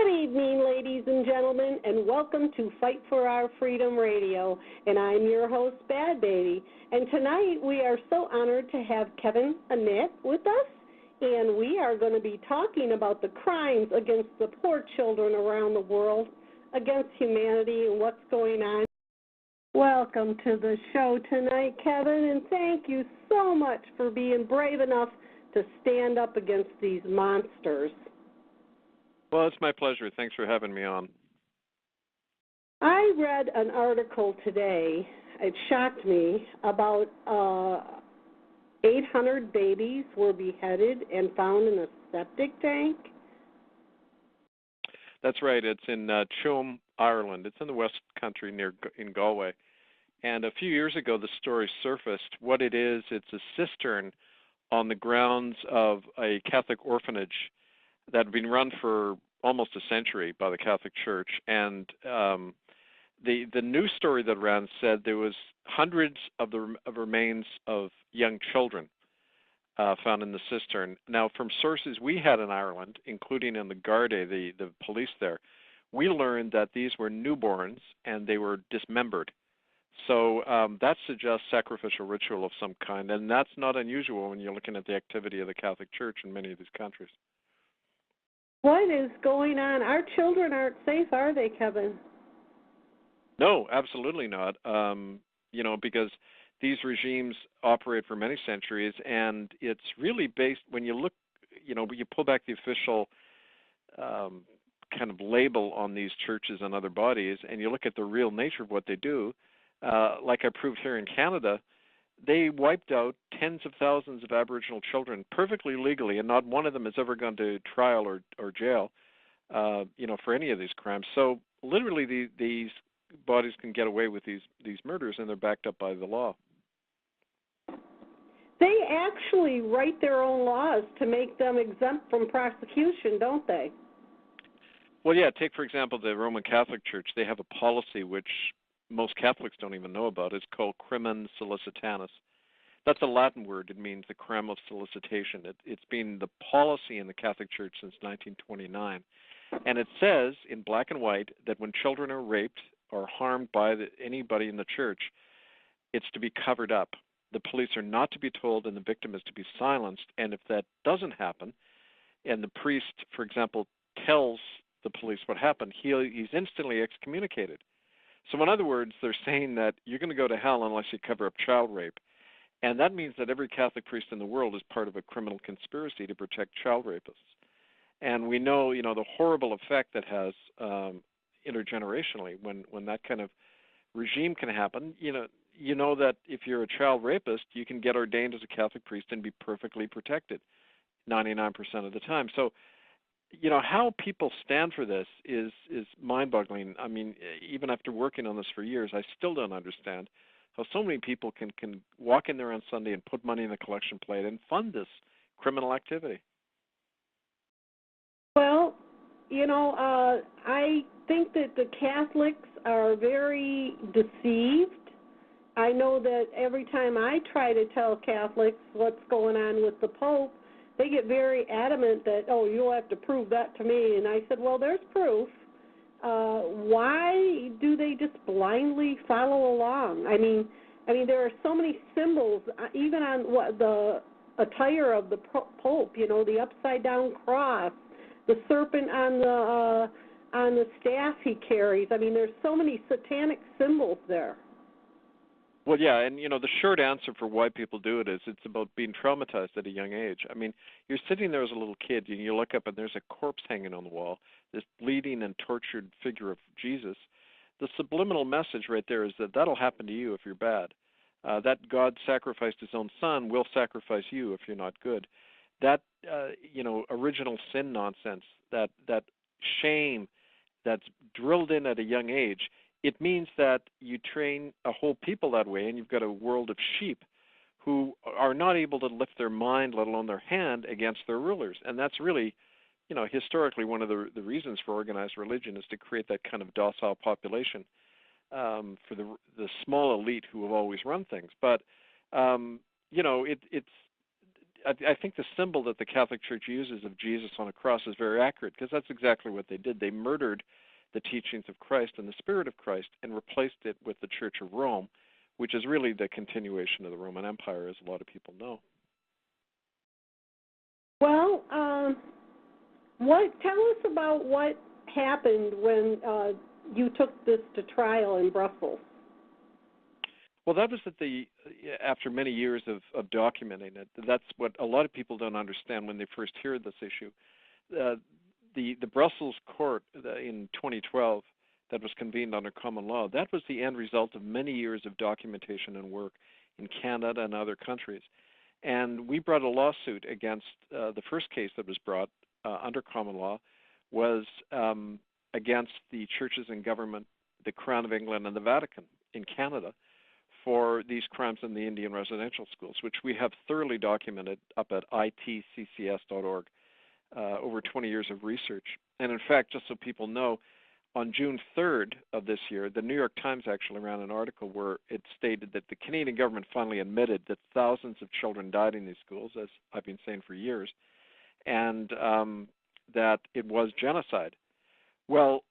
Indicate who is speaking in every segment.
Speaker 1: Good evening, ladies and gentlemen, and welcome to Fight for Our Freedom Radio. And I'm your host, Badbaby. And tonight we are so honored to have Kevin Annett with us, and we are going to be talking about the crimes against the poor children around the world, against humanity, and what's going on. Welcome to the show tonight, Kevin, and thank you so much for being brave enough to stand up against these monsters.
Speaker 2: Well, it's my pleasure. Thanks for having me on.
Speaker 1: I read an article today, it shocked me, about 800 babies were beheaded and found in a septic tank.
Speaker 2: That's right. It's in Tuam, Ireland. It's in the West Country in Galway. And a few years ago, the story surfaced. What it is, it's a cistern on the grounds of a Catholic orphanage that had been run for almost a century by the Catholic Church. And the news story that ran said there was hundreds of remains of young children found in the cistern. Now, from sources we had in Ireland, including in the Garda, the police there, we learned that these were newborns and they were dismembered. So that suggests sacrificial ritual of some kind, and that's not unusual when you're looking at the activity of the Catholic Church in many of these countries.
Speaker 1: What is going on? Our children aren't safe, are they, Kevin?
Speaker 2: No, absolutely not. Because these regimes operate for many centuries, and it's really based, when you look, you pull back the official kind of label on these churches and other bodies, and you look at the real nature of what they do, like I proved here in Canada, they wiped out tens of thousands of Aboriginal children perfectly legally, and not one of them has ever gone to trial or jail, for any of these crimes. So literally these bodies can get away with these murders, and they're backed up by the law.
Speaker 1: They actually write their own laws to make them exempt from prosecution, don't they?
Speaker 2: Well, yeah, take, for example, the Roman Catholic Church. They have a policy which most Catholics don't even know about. It's called crimen solicitanus. That's a Latin word. It means the crime of solicitation. It's been the policy in the Catholic Church since 1929. And it says in black and white that when children are raped or harmed by anybody in the church, it's to be covered up. The police are not to be told, and the victim is to be silenced. And if that doesn't happen, and the priest, for example, tells the police what happened, he's instantly excommunicated. So in other words, they're saying that you're going to go to hell unless you cover up child rape. And that means that every Catholic priest in the world is part of a criminal conspiracy to protect child rapists. And we know, the horrible effect that has intergenerationally when that kind of regime can happen. You know that if you're a child rapist, you can get ordained as a Catholic priest and be perfectly protected 99% of the time. So how people stand for this is mind-boggling. I mean, even after working on this for years, I still don't understand how so many people can walk in there on Sunday and put money in the collection plate and fund this criminal activity.
Speaker 1: Well, I think that the Catholics are very deceived. I know that every time I try to tell Catholics what's going on with the Pope, they get very adamant that, you'll have to prove that to me. And I said, well, there's proof. Why do they just blindly follow along? I mean, there are so many symbols, even on the attire of the Pope. The upside-down cross, the serpent on the staff he carries. I mean, there's so many satanic symbols there.
Speaker 2: Well, yeah, and the short answer for why people do it is it's about being traumatized at a young age. I mean, you're sitting there as a little kid, and you look up, and there's a corpse hanging on the wall, this bleeding and tortured figure of Jesus. The subliminal message right there is that that'll happen to you if you're bad. That God sacrificed his own son will sacrifice you if you're not good. That, original sin nonsense, that shame that's drilled in at a young age, it means that you train a whole people that way, and you've got a world of sheep who are not able to lift their mind, let alone their hand, against their rulers. And that's really, historically one of the reasons for organized religion is to create that kind of docile population for the small elite who have always run things. But, it's I think the symbol that the Catholic Church uses of Jesus on a cross is very accurate, because that's exactly what they did. They murdered the teachings of Christ and the Spirit of Christ and replaced it with the Church of Rome, which is really the continuation of the Roman Empire, as a lot of people know.
Speaker 1: Well, tell us about what happened when you took this to trial in Brussels.
Speaker 2: Well, that was after many years of documenting it. That's what a lot of people don't understand when they first hear this issue. The Brussels court in 2012 that was convened under common law, that was the end result of many years of documentation and work in Canada and other countries. And we brought a lawsuit against the first case that was brought under common law was against the churches and government, the Crown of England and the Vatican in Canada, for these crimes in the Indian residential schools, which we have thoroughly documented up at itccs.org, over 20 years of research. And in fact, just so people know, on June 3rd of this year, the New York Times actually ran an article where it stated that the Canadian government finally admitted that thousands of children died in these schools, as I've been saying for years, and that it was genocide. Well,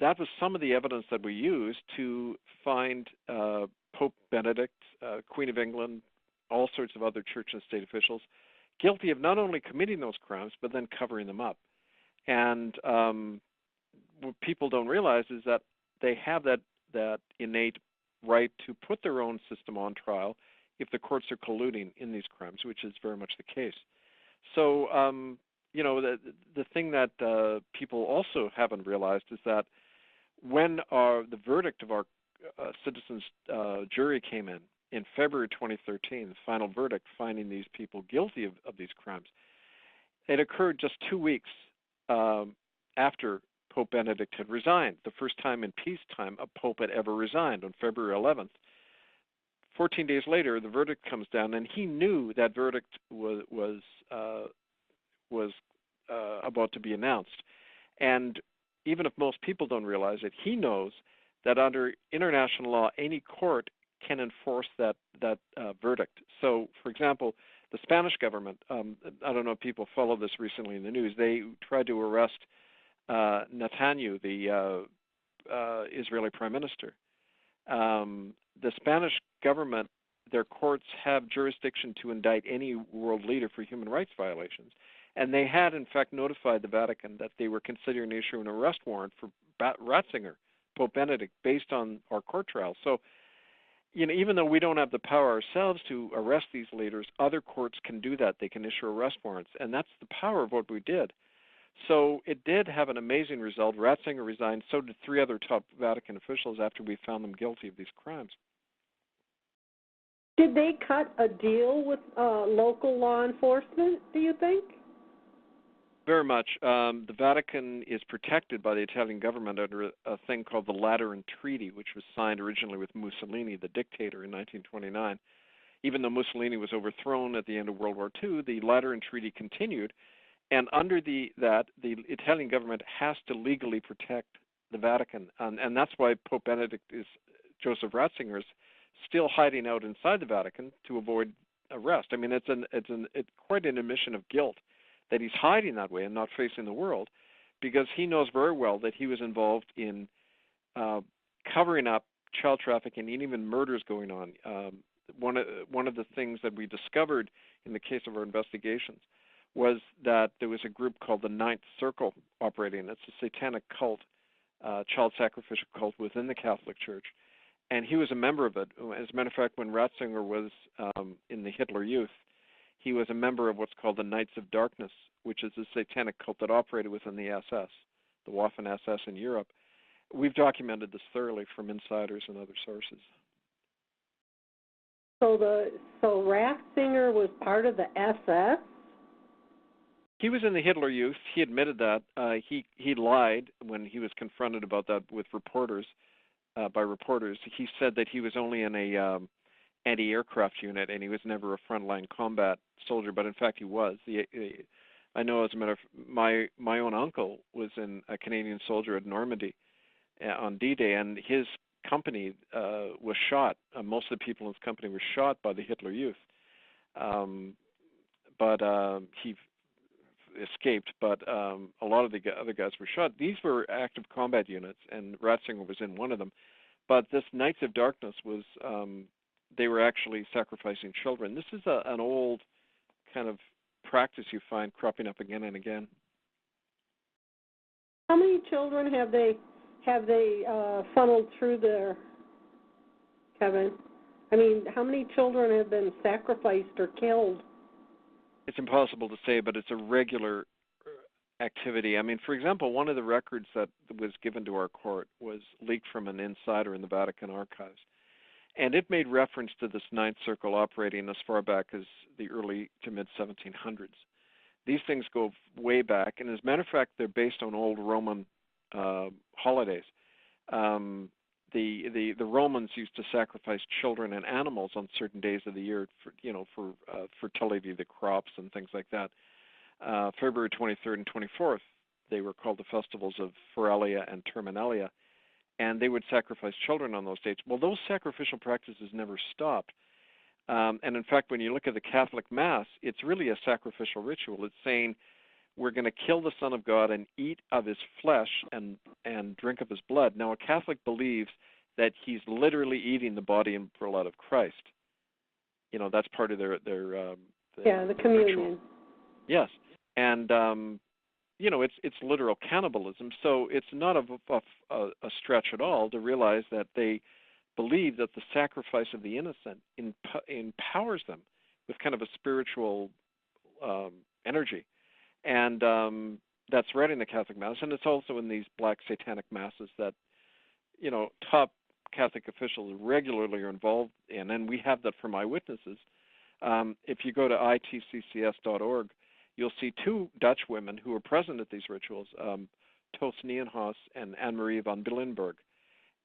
Speaker 2: that was some of the evidence that we used to find Pope Benedict, Queen of England, all sorts of other church and state officials guilty of not only committing those crimes, but then covering them up. And what people don't realize is that they have that innate right to put their own system on trial if the courts are colluding in these crimes, which is very much the case. So, you know, the thing that people also haven't realized is that when the verdict of our citizens' jury came in February 2013, the final verdict finding these people guilty of these crimes, it occurred just 2 weeks after Pope Benedict had resigned, the first time in peacetime a pope had ever resigned, on February 11th. 14 days later, the verdict comes down, and he knew that verdict was about to be announced. And even if most people don't realize it, he knows that under international law, any court can enforce that verdict. So, for example, the Spanish government, I don't know if people follow this recently in the news, they tried to arrest Netanyahu, the Israeli prime minister. The Spanish government, their courts have jurisdiction to indict any world leader for human rights violations. And they had, in fact, notified the Vatican that they were considering issuing an arrest warrant for Ratzinger, Pope Benedict, based on our court trial. So, you know, even though we don't have the power ourselves to arrest these leaders, other courts can do that. They can issue arrest warrants, and that's the power of what we did. So it did have an amazing result. Ratzinger resigned, so did 3 other top Vatican officials after we found them guilty of these crimes.
Speaker 1: Did they cut a deal with local law enforcement, do you think?
Speaker 2: Very much. The Vatican is protected by the Italian government under a thing called the Lateran Treaty, which was signed originally with Mussolini, the dictator, in 1929. Even though Mussolini was overthrown at the end of World War II, the Lateran Treaty continued, and under that, the Italian government has to legally protect the Vatican, and that's why Pope Benedict Joseph Ratzinger is still hiding out inside the Vatican to avoid arrest. I mean, it's quite an admission of guilt that he's hiding that way and not facing the world, because he knows very well that he was involved in covering up child trafficking and even murders going on. One of the things that we discovered in the case of our investigations was that there was a group called the Ninth Circle operating. It's a satanic cult, child sacrificial cult within the Catholic Church, and he was a member of it. As a matter of fact, when Ratzinger was in the Hitler Youth, he was a member of what's called the Knights of Darkness, which is a satanic cult that operated within the SS, the Waffen-SS in Europe. We've documented this thoroughly from insiders and other sources. So
Speaker 1: Ratzinger was part of the SS?
Speaker 2: He was in the Hitler Youth. He admitted that. He lied when he was confronted about that with reporters, by reporters. He said that he was only in a anti-aircraft unit, and he was never a frontline combat soldier, but in fact he was. I know, as a matter of my own uncle was a Canadian soldier at Normandy on D-Day, and his company was shot. Most of the people in his company were shot by the Hitler Youth. but he escaped. But a lot of the other guys were shot. These were active combat units, and Ratzinger was in one of them. But this Knights of Darkness was, they were actually sacrificing children. This is an old kind of practice you find cropping up again and again.
Speaker 1: How many children have they funneled through there, Kevin? I mean, how many children have been sacrificed or killed?
Speaker 2: It's impossible to say, but it's a regular activity. I mean, for example, one of the records that was given to our court was leaked from an insider in the Vatican archives. And it made reference to this Ninth Circle operating as far back as the early to mid-1700s. These things go way back, and as a matter of fact, they're based on old Roman holidays. The Romans used to sacrifice children and animals on certain days of the year for fertility of the crops and things like that. February 23rd and 24th, they were called the festivals of Feralia and Terminalia, and they would sacrifice children on those dates. Well, those sacrificial practices never stopped. And in fact, when you look at the Catholic Mass, it's really a sacrificial ritual. It's saying we're going to kill the Son of God and eat of his flesh and drink of his blood. Now, a Catholic believes that he's literally eating the body and blood of Christ. You know, that's part of their the
Speaker 1: communion.
Speaker 2: Ritual. Yes, and you know, it's literal cannibalism. So it's not a stretch at all to realize that they believe that the sacrifice of the innocent empowers them with kind of a spiritual energy. And that's right in the Catholic Mass, and it's also in these black satanic masses that, you know, top Catholic officials regularly are involved in, and we have that from eyewitnesses. If you go to itccs.org, you'll see two Dutch women who were present at these rituals, Toos Nienhaus and Anne-Marie van Billenberg.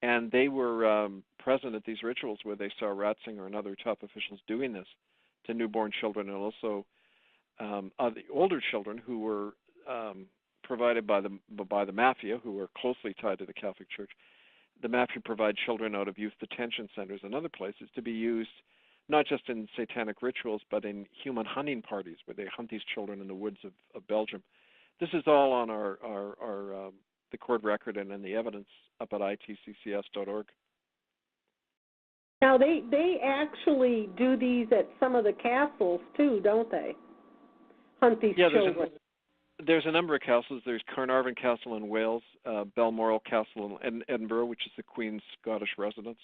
Speaker 2: And they were present at these rituals where they saw Ratzinger and other top officials doing this to newborn children, and also the older children who were provided by the mafia, who were closely tied to the Catholic Church. The mafia provide children out of youth detention centers and other places to be used not just in satanic rituals, but in human hunting parties where they hunt these children in the woods of Belgium. This is all on the court record and in the evidence up at itccs.org.
Speaker 1: Now, they actually do these at some of the castles, too, don't they? Hunt these children.
Speaker 2: There's a number of castles. There's Carnarvon Castle in Wales, Balmoral Castle in Edinburgh, which is the Queen's Scottish residence.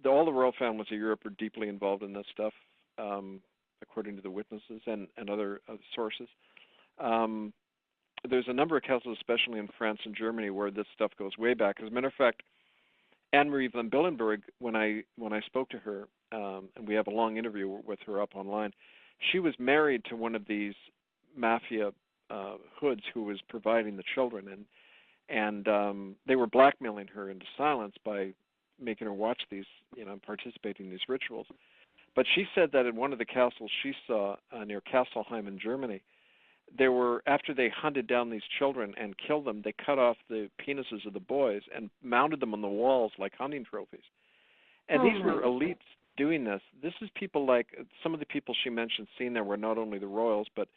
Speaker 2: All the royal families of Europe are deeply involved in this stuff, according to the witnesses and other sources. There's a number of castles, especially in France and Germany, where this stuff goes way back. As a matter of fact, Anne-Marie van Billenberg, when I spoke to her, and we have a long interview with her up online, she was married to one of these mafia hoods who was providing the children, and they were blackmailing her into silence by making her watch these, participating in these rituals. But she said that in one of the castles she saw near Kastelheim in Germany, there were, after they hunted down these children and killed them, they cut off the penises of the boys and mounted them on the walls like hunting trophies. And these were elites doing this. This is people like, some of the people she mentioned seen there were not only the royals, but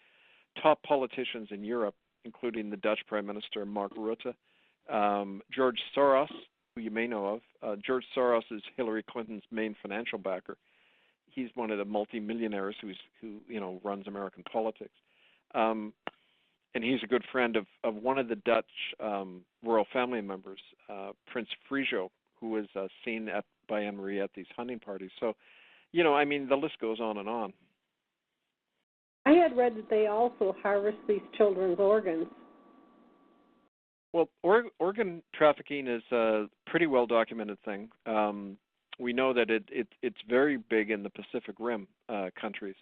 Speaker 2: top politicians in Europe, including the Dutch Prime Minister Mark Rutte, George Soros, who you may know of. George Soros is Hillary Clinton's main financial backer. He's one of the multimillionaires who runs American politics. And he's a good friend of one of the Dutch royal family members, Prince Friso, who was seen by Anne-Marie at these hunting parties. So, the list goes on and on.
Speaker 1: I had read that they also harvest these children's organs.
Speaker 2: Well, organ trafficking is a pretty well-documented thing. We know that it's very big in the Pacific Rim countries.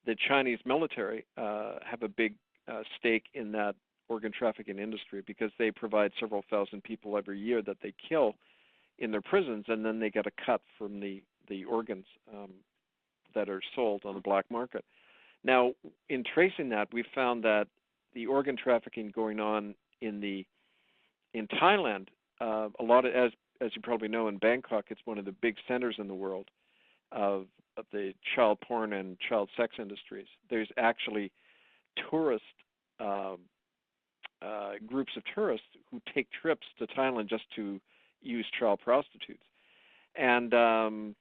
Speaker 2: The Chinese military have a big stake in that organ trafficking industry because they provide several thousand people every year that they kill in their prisons, and then they get a cut from the organs that are sold on the black market. Now, in tracing that, we found that the organ trafficking going on in Thailand, a lot of, as you probably know, in Bangkok, it's one of the big centers in the world. of the child porn and child sex industries. There's actually tourist groups of tourists who take trips to Thailand just to use child prostitutes. And one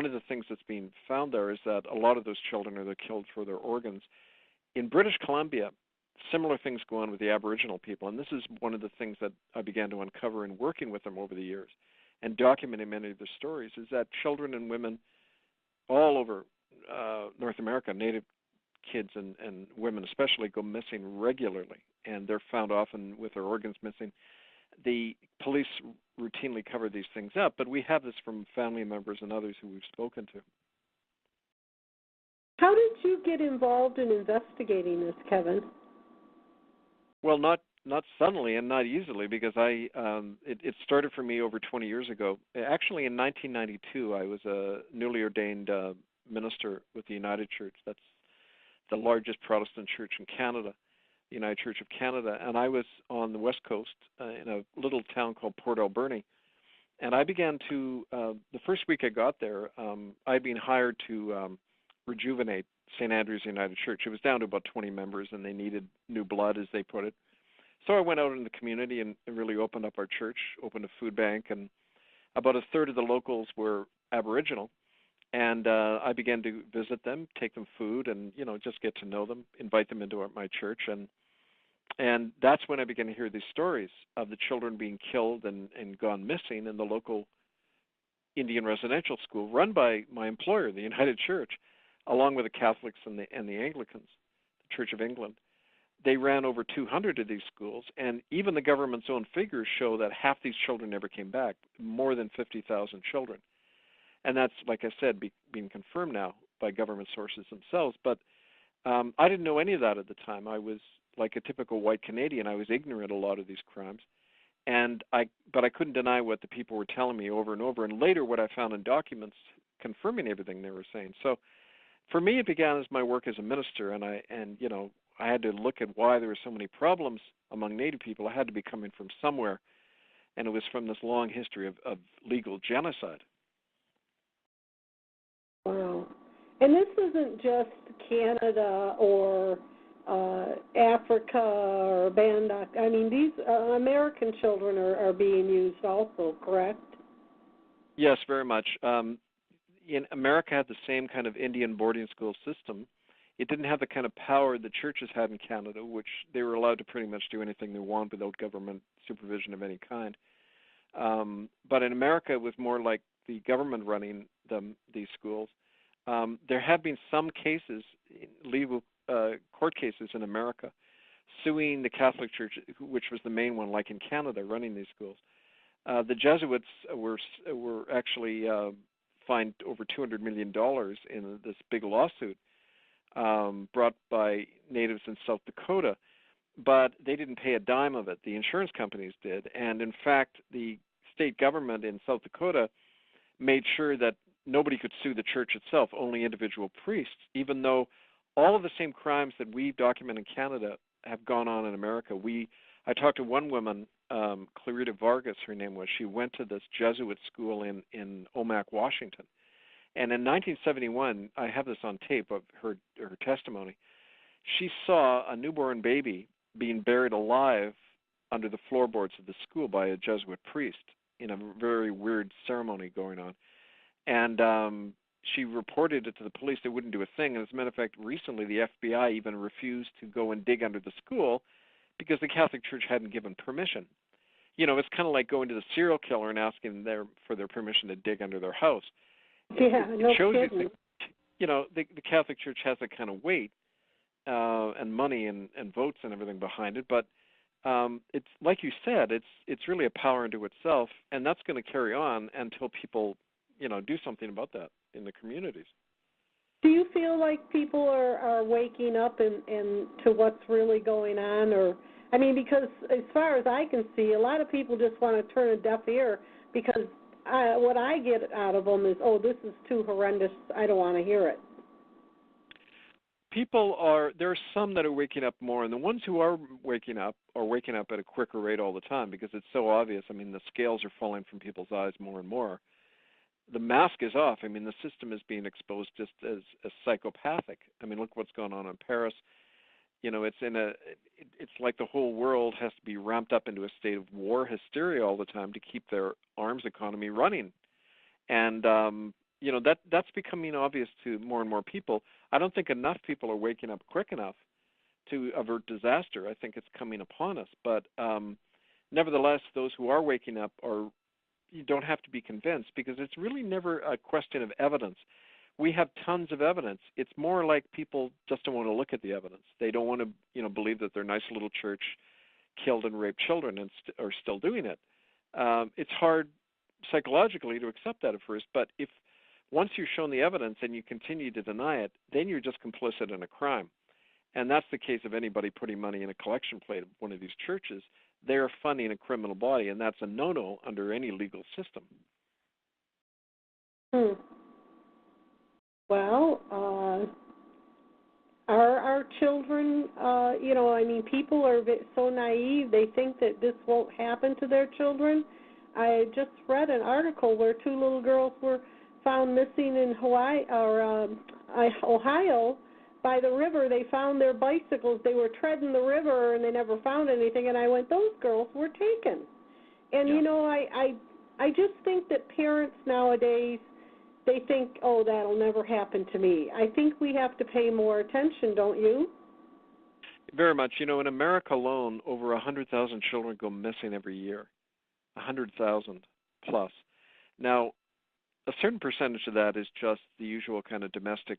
Speaker 2: of the things that's being found there is that a lot of those children are killed for their organs. In British Columbia, similar things go on with the Aboriginal people, and this is one of the things that I began to uncover in working with them over the years and documenting many of their stories, is that children and women all over North America, Native kids and women especially, go missing regularly, and they're found often with their organs missing. The police routinely cover these things up, but we have this from family members and others who we've spoken to.
Speaker 1: How did you get involved in investigating this, Kevin?
Speaker 2: Well, not suddenly and not easily, because it started for me over 20 years ago. Actually, in 1992, I was a newly ordained minister with the United Church. That's the largest Protestant church in Canada, the United Church of Canada. And I was on the West Coast in a little town called Port Alberni. And I began to, the first week I got there, I'd been hired to rejuvenate St. Andrew's United Church. It was down to about 20 members, and they needed new blood, as they put it. So I went out in the community and really opened up our church, opened a food bank, and about a third of the locals were Aboriginal. And I began to visit them, take them food, and just get to know them, invite them into my church, and that's when I began to hear these stories of the children being killed and gone missing in the local Indian residential school run by my employer, the United Church, along with the Catholics and the Anglicans, the Church of England. They ran over 200 of these schools, and even the government's own figures show that half these children never came back, more than 50,000 children. And that's, like I said, being confirmed now by government sources themselves. But I didn't know any of that at the time. I was like a typical white Canadian. I was ignorant of a lot of these crimes. But I couldn't deny what the people were telling me over and over. And later what I found in documents confirming everything they were saying. So for me, it began as my work as a minister. And I had to look at why there were so many problems among Native people. I had to be coming from somewhere. And it was from this long history of legal genocide.
Speaker 1: Wow. And this isn't just Canada or Africa or Bandock. I mean, these American children are being used also, correct?
Speaker 2: Yes, very much. America had the same kind of Indian boarding school system. It didn't have the kind of power the churches had in Canada, which they were allowed to pretty much do anything they want without government supervision of any kind. But in America, it was more like the government running these schools. There have been some cases, legal court cases in America, suing the Catholic Church, which was the main one, like in Canada, running these schools. The Jesuits were actually fined over $200 million in this big lawsuit brought by natives in South Dakota, but they didn't pay a dime of it. The insurance companies did, and in fact, the state government in South Dakota made sure that nobody could sue the church itself, only individual priests, even though all of the same crimes that we document in Canada have gone on in America. I talked to one woman, Clarita Vargas, her name was. She went to this Jesuit school in Omak, Washington. And in 1971, I have this on tape of her testimony, she saw a newborn baby being buried alive under the floorboards of the school by a Jesuit priest in a very weird ceremony going on. And she reported it to the police. They wouldn't do a thing. And as a matter of fact, recently the FBI even refused to go and dig under the school because the Catholic Church hadn't given permission. It's kind of like going to the serial killer and asking for their permission to dig under their house.
Speaker 1: Yeah,
Speaker 2: it
Speaker 1: no
Speaker 2: shows
Speaker 1: kidding.
Speaker 2: The Catholic Church has that kind of weight and money and votes and everything behind it. But it's like you said, it's really a power unto itself, and that's going to carry on until people do something about that in the communities.
Speaker 1: Do you feel like people are waking up and to what's really going on? Or, I mean, because as far as I can see, a lot of people just want to turn a deaf ear because what I get out of them is, oh, this is too horrendous, I don't want to hear it.
Speaker 2: There are some that are waking up more, and the ones who are waking up at a quicker rate all the time because it's so obvious. I mean, the scales are falling from people's eyes more and more. the mask is off. I mean, the system is being exposed just as psychopathic. I mean, look what's going on in Paris. You know, it's like the whole world has to be ramped up into a state of war hysteria all the time to keep their arms economy running. And you know, that's becoming obvious to more and more people. I don't think enough people are waking up quick enough to avert disaster. I think it's coming upon us. But nevertheless, those who are waking up you don't have to be convinced, because it's really never a question of evidence. We have tons of evidence. It's more like people just don't want to look at the evidence. They don't want to, you know, believe that their nice little church killed and raped children and are still doing it. It's hard psychologically to accept that at first, but if once you've shown the evidence and you continue to deny it, then you're just complicit in a crime. And that's the case of anybody putting money in a collection plate of one of these churches. They're funding a criminal body, and that's a no-no under any legal system.
Speaker 1: Well, are our children, you know, I mean, people are so naive, they think that this won't happen to their children. I just read an article where 2 little girls were found missing in Ohio by the river. They found their bicycles. They were treading the river, and they never found anything. And I went, those girls were taken. And, you know, I just think that parents nowadays, they think, oh, that'll never happen to me. I think we have to pay more attention, don't you?
Speaker 2: Very much. You know, in America alone, over 100,000 children go missing every year. 100,000 plus. Now, a certain percentage of that is just the usual kind of domestic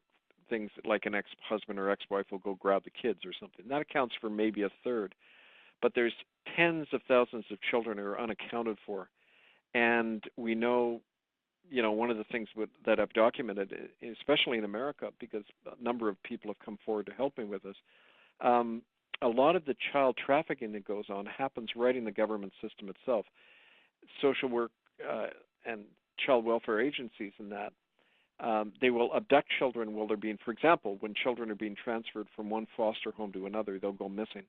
Speaker 2: things, like an ex-husband or ex-wife will go grab the kids or something. That accounts for maybe a third. But there's tens of thousands of children who are unaccounted for. And we know, you know, one of the things that I've documented, especially in America, because a number of people have come forward to help me with this, a lot of the child trafficking that goes on happens right in the government system itself. Social work and child welfare agencies and that, they will abduct children while they're being, for example, when children are being transferred from one foster home to another, they'll go missing.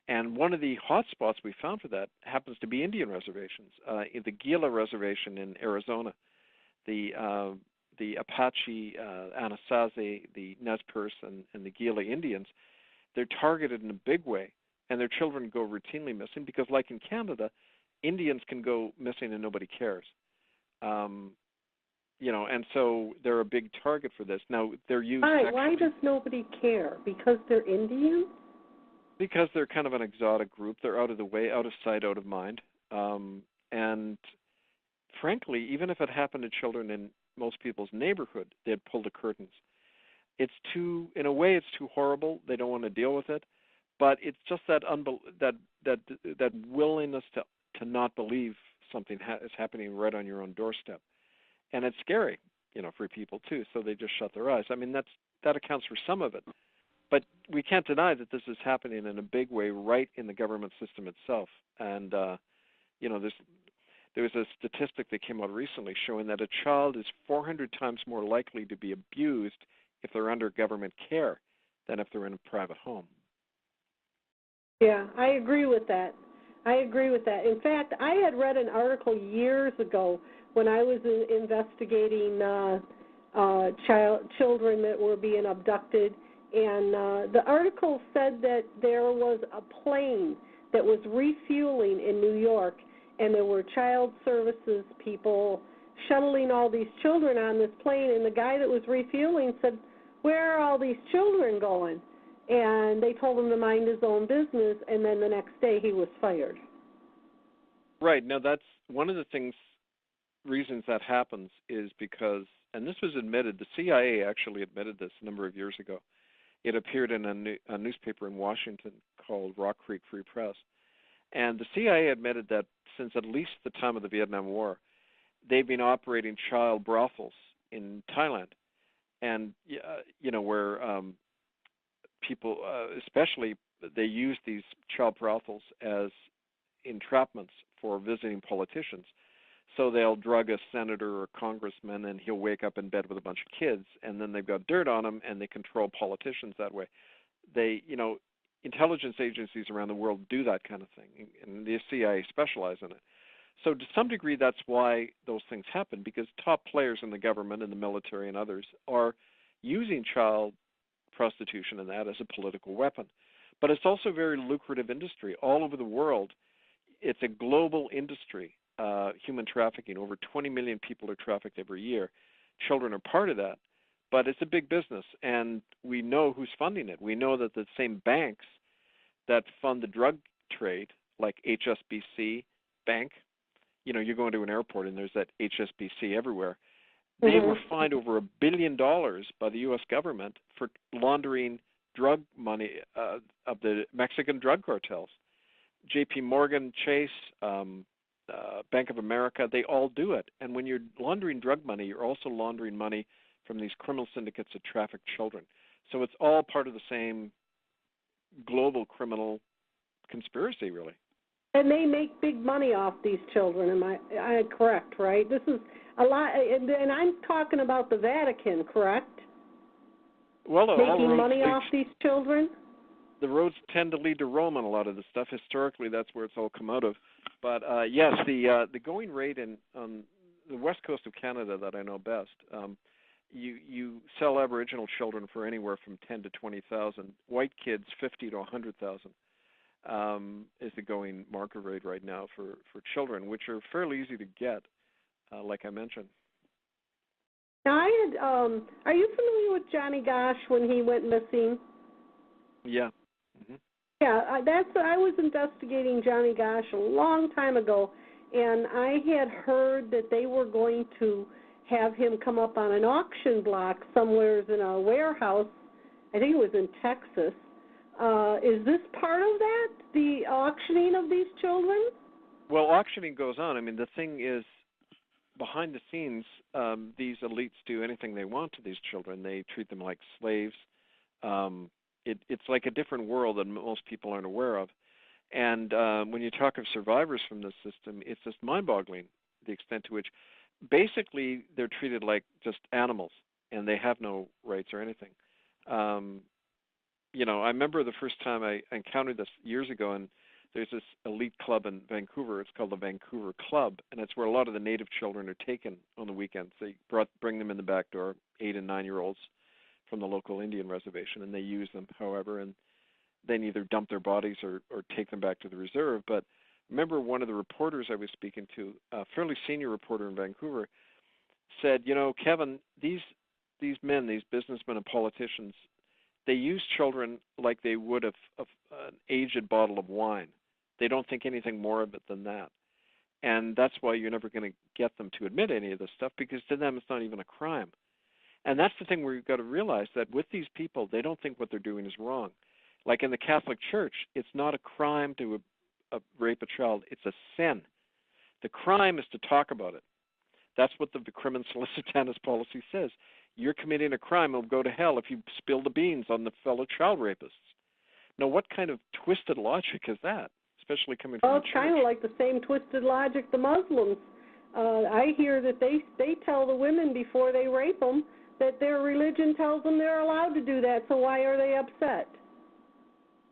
Speaker 2: And one of the hot spots we found for that happens to be Indian reservations. In the Gila Reservation in Arizona, the Apache, Anasazi, the Nez Perce, and the Gila Indians, they're targeted in a big way, and their children go routinely missing because, like in Canada, Indians can go missing and nobody cares. You know, and so they're a big target for this. Now, they're used sexually.
Speaker 1: Why does nobody care? Because they're Indians?
Speaker 2: Because they're kind of an exotic group. They're out of the way, out of sight, out of mind. And frankly, even if it happened to children in most people's neighborhood, they'd pull the curtains. It's too, in a way, it's too horrible. They don't want to deal with it. But it's just that that willingness to not believe something is happening right on your own doorstep. And it's scary, you know, for people too, so they just shut their eyes. I mean, that accounts for some of it. But we can't deny that this is happening in a big way right in the government system itself. And, you know, there was a statistic that came out recently showing that a child is 400 times more likely to be abused if they're under government care than if they're in a private home.
Speaker 1: Yeah, I agree with that. In fact, I had read an article years ago when I was investigating children that were being abducted, and the article said that there was a plane that was refueling in New York, and there were child services people shuttling all these children on this plane, and the guy that was refueling said, "Where are all these children going?" And they told him to mind his own business, and then the next day he was fired.
Speaker 2: Right. Now, that's one of the reasons that happens is because, and this was admitted, the CIA actually admitted this a number of years ago. It appeared in a newspaper in Washington called Rock Creek Free Press. And the CIA admitted that since at least the time of the Vietnam War, they've been operating child brothels in Thailand. And, you know, where people, especially, they use these child brothels as entrapments for visiting politicians. So they'll drug a senator or congressman, and he'll wake up in bed with a bunch of kids, and then they've got dirt on him, and they control politicians that way. They, you know, intelligence agencies around the world do that kind of thing, and the CIA specialize in it. So to some degree, that's why those things happen, because top players in the government and the military and others are using child prostitution and that as a political weapon. But it's also a very lucrative industry all over the world. It's a global industry, human trafficking. Over 20 million people are trafficked every year. Children are part of that. But it's a big business, and we know who's funding it. We know that the same banks that fund the drug trade, like HSBC Bank, you know, you go into an airport and there's that HSBC everywhere. They were fined over $1 billion by the U.S. government for laundering drug money of the Mexican drug cartels. J.P. Morgan, Chase, Bank of America, they all do it. And when you're laundering drug money, you're also laundering money from these criminal syndicates that traffic children. So it's all part of the same global criminal conspiracy, really.
Speaker 1: And they make big money off these children. Am I correct, right? This is a lot, and I'm talking about the Vatican, correct?
Speaker 2: Well,
Speaker 1: making money off these children?
Speaker 2: The roads tend to lead to Rome on a lot of this stuff. Historically, that's where it's all come out of. But yes, the going rate on the west coast of Canada that I know best, you sell Aboriginal children for anywhere from 10 to 20,000. White kids, 50 to 100,000. Is the going market rate right now for children, which are fairly easy to get, like I mentioned.
Speaker 1: Now, are you familiar with Johnny Gosch when he went missing?
Speaker 2: Yeah.
Speaker 1: Yeah, I was investigating Johnny Gosch a long time ago, and I had heard that they were going to have him come up on an auction block somewhere in a warehouse. I think it was in Texas. Is this part of that, the auctioning of these children?
Speaker 2: Well, auctioning goes on. I mean, the thing is, behind the scenes, these elites do anything they want to these children. They treat them like slaves. It's like a different world that most people aren't aware of. And when you talk of survivors from this system, it's just mind-boggling, the extent to which basically they're treated like just animals, and they have no rights or anything. You know, I remember the first time I encountered this years ago, and there's this elite club in Vancouver. It's called the Vancouver Club, and it's where a lot of the native children are taken on the weekends. They bring them in the back door, 8- and 9-year-olds from the local Indian reservation, and they use them, however, and then either dump their bodies or take them back to the reserve. But remember, one of the reporters I was speaking to, a fairly senior reporter in Vancouver, said, you know, Kevin, these men, these businessmen and politicians, they use children like they would an aged bottle of wine. They don't think anything more of it than that. And that's why you're never going to get them to admit any of this stuff, because to them it's not even a crime. And that's the thing where you've got to realize that with these people, they don't think what they're doing is wrong. Like in the Catholic Church, it's not a crime to rape a child. It's a sin. The crime is to talk about it. That's what the crimen solicitanis policy says. You're committing a crime, it'll go to hell if you spill the beans on the fellow child rapists. Now, what kind of twisted logic is that, especially coming from the church?
Speaker 1: Well, it's kind of like the same twisted logic the Muslims. I hear that they tell the women before they rape them that their religion tells them they're allowed to do that, so why are they upset?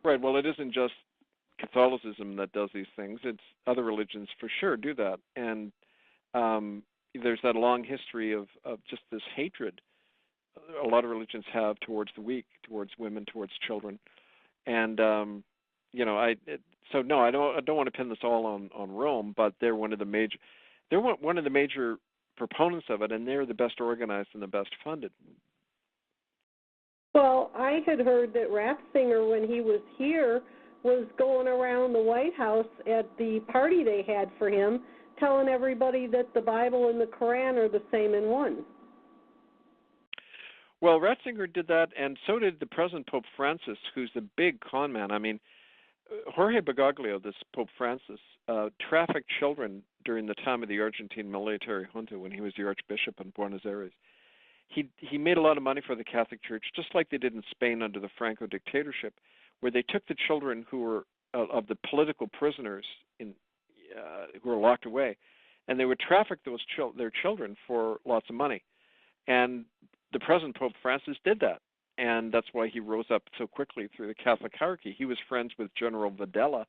Speaker 2: Right, well, it isn't just Catholicism that does these things. It's other religions for sure do that. And there's that long history of just this hatred a lot of religions have towards the weak, towards women, towards children. And, you know, I don't want to pin this all on Rome, but they're one of the major proponents of it, and they're the best organized and the best funded.
Speaker 1: Well, I had heard that Ratzinger, when he was here, was going around the White House at the party they had for him, telling everybody that the Bible and the Quran are the same in one.
Speaker 2: Well, Ratzinger did that, and so did the present Pope Francis, who's the big con man. I mean, Jorge Bergoglio, this Pope Francis, trafficked children during the time of the Argentine military junta when he was the Archbishop in Buenos Aires. He made a lot of money for the Catholic Church, just like they did in Spain under the Franco dictatorship, where they took the children who were of the political prisoners who were locked away, and they would traffic their children for lots of money. And the present Pope Francis did that, and that's why he rose up so quickly through the Catholic hierarchy. He was friends with General Videla,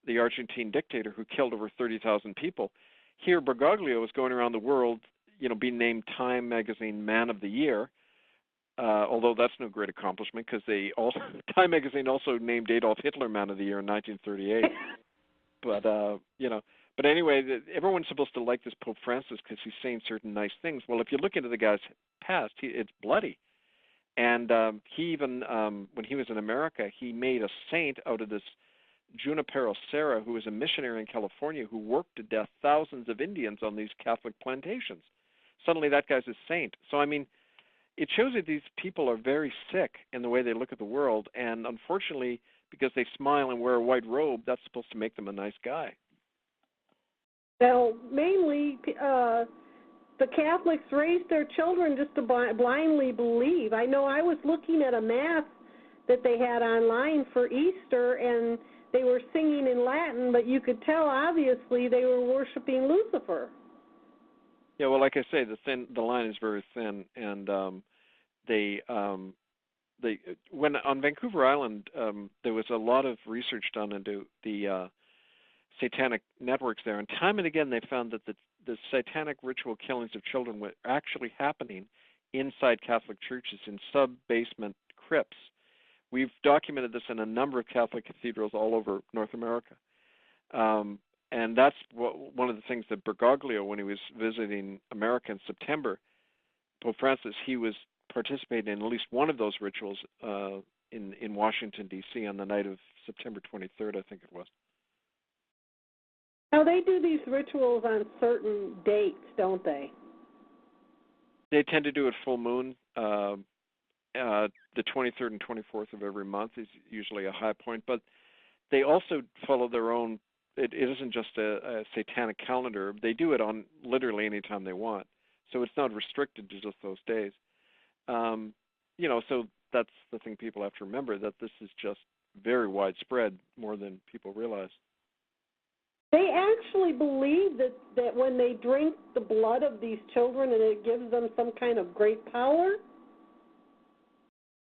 Speaker 2: the Argentine dictator who killed over 30,000 people. Here, Bergoglio is going around the world, being named Time Magazine Man of the Year, although that's no great accomplishment because Time Magazine also named Adolf Hitler Man of the Year in 1938. But anyway, everyone's supposed to like this Pope Francis because he's saying certain nice things. Well, if you look into the guy's past, it's bloody. And he even, when he was in America, he made a saint out of this Junipero Serra, who was a missionary in California who worked to death thousands of Indians on these Catholic plantations. Suddenly that guy's a saint. So, I mean, it shows that these people are very sick in the way they look at the world, and unfortunately, because they smile and wear a white robe, that's supposed to make them a nice guy.
Speaker 1: Now, mainly, the Catholics raise their children just to blindly believe. I know I was looking at a mass that they had online for Easter, and they were singing in Latin, but you could tell, obviously, they were worshiping Lucifer.
Speaker 2: Yeah, well, like I say, the line is very thin, and when on Vancouver Island, there was a lot of research done into the satanic networks there, and time and again they found that the satanic ritual killings of children were actually happening inside Catholic churches in sub-basement crypts. We've documented this in a number of Catholic cathedrals all over North America. And that's one of the things that Bergoglio, when he was visiting America in September, Pope Francis, he was participating in at least one of those rituals in Washington, D.C. on the night of September 23rd, I think it was.
Speaker 1: Now, they do these rituals on certain dates, don't they?
Speaker 2: They tend to do it full moon. The 23rd and 24th of every month is usually a high point, but they also follow their own. It isn't just a satanic calendar. They do it on literally any time they want, so it's not restricted to just those days. So that's the thing people have to remember, that this is just very widespread, more than people realize.
Speaker 1: They actually believe that when they drink the blood of these children and it gives them some kind of great power?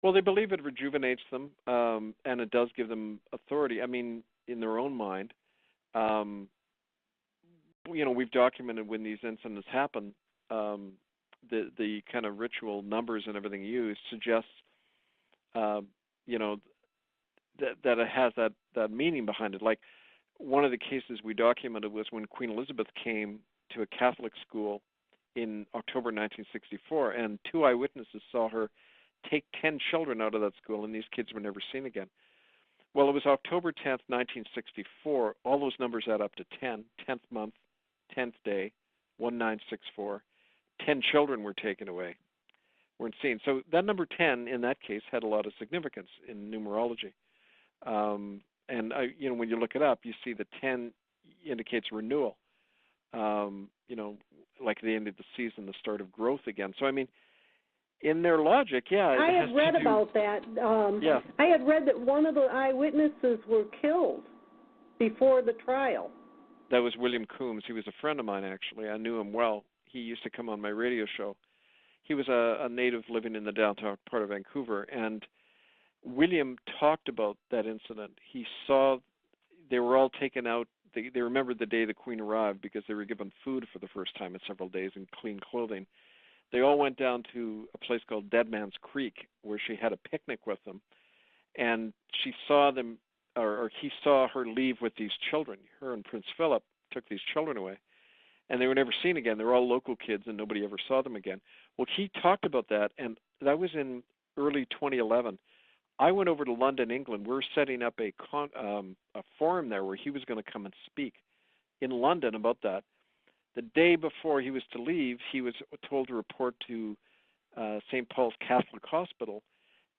Speaker 2: Well, they believe it rejuvenates them, and it does give them authority. I mean, in their own mind. We've documented when these incidents happen, the kind of ritual numbers and everything used suggests, that it has that meaning behind it. Like, one of the cases we documented was when Queen Elizabeth came to a Catholic school in October 1964, and 2 eyewitnesses saw her take 10 children out of that school, and these kids were never seen again. Well, it was October 10th, 1964. All those numbers add up to 10, 10th month, 10th day, 1964. 10 children were taken away, weren't seen. So that number 10, in that case, had a lot of significance in numerology. And when you look it up, you see that 10 indicates renewal. Like the end of the season, the start of growth again. So, I mean, in their logic, yeah.
Speaker 1: I had read about that.
Speaker 2: Yeah.
Speaker 1: I had read that one of the eyewitnesses were killed before the trial.
Speaker 2: That was William Coombs. He was a friend of mine, actually. I knew him well. He used to come on my radio show. He was a native living in the downtown part of Vancouver, and William talked about that incident. He saw they were all taken out. They remembered the day the Queen arrived because they were given food for the first time in several days and clean clothing. They all went down to a place called Dead Man's Creek, where she had a picnic with them, and she saw them, or he saw her leave with these children. Her and Prince Philip took these children away, and they were never seen again. They were all local kids, and nobody ever saw them again. Well, he talked about that, and that was in early 2011. I went over to London, England. We were setting up a forum there where he was going to come and speak in London about that. The day before he was to leave, he was told to report to St. Paul's Catholic Hospital,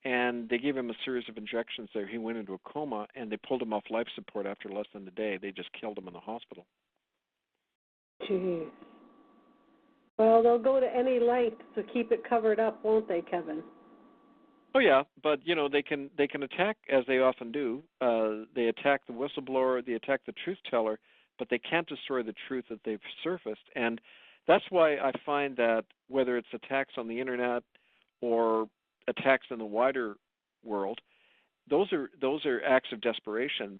Speaker 2: and they gave him a series of injections there. He went into a coma, and they pulled him off life support after less than a day. They just killed him in the hospital.
Speaker 1: Jeez. Well, they'll go to any length to keep it covered up, won't they, Kevin?
Speaker 2: Oh yeah, but they can attack, as they often do. They attack the whistleblower, they attack the truth teller, but they can't destroy the truth that they've surfaced. And that's why I find that whether it's attacks on the internet or attacks in the wider world, those are acts of desperation.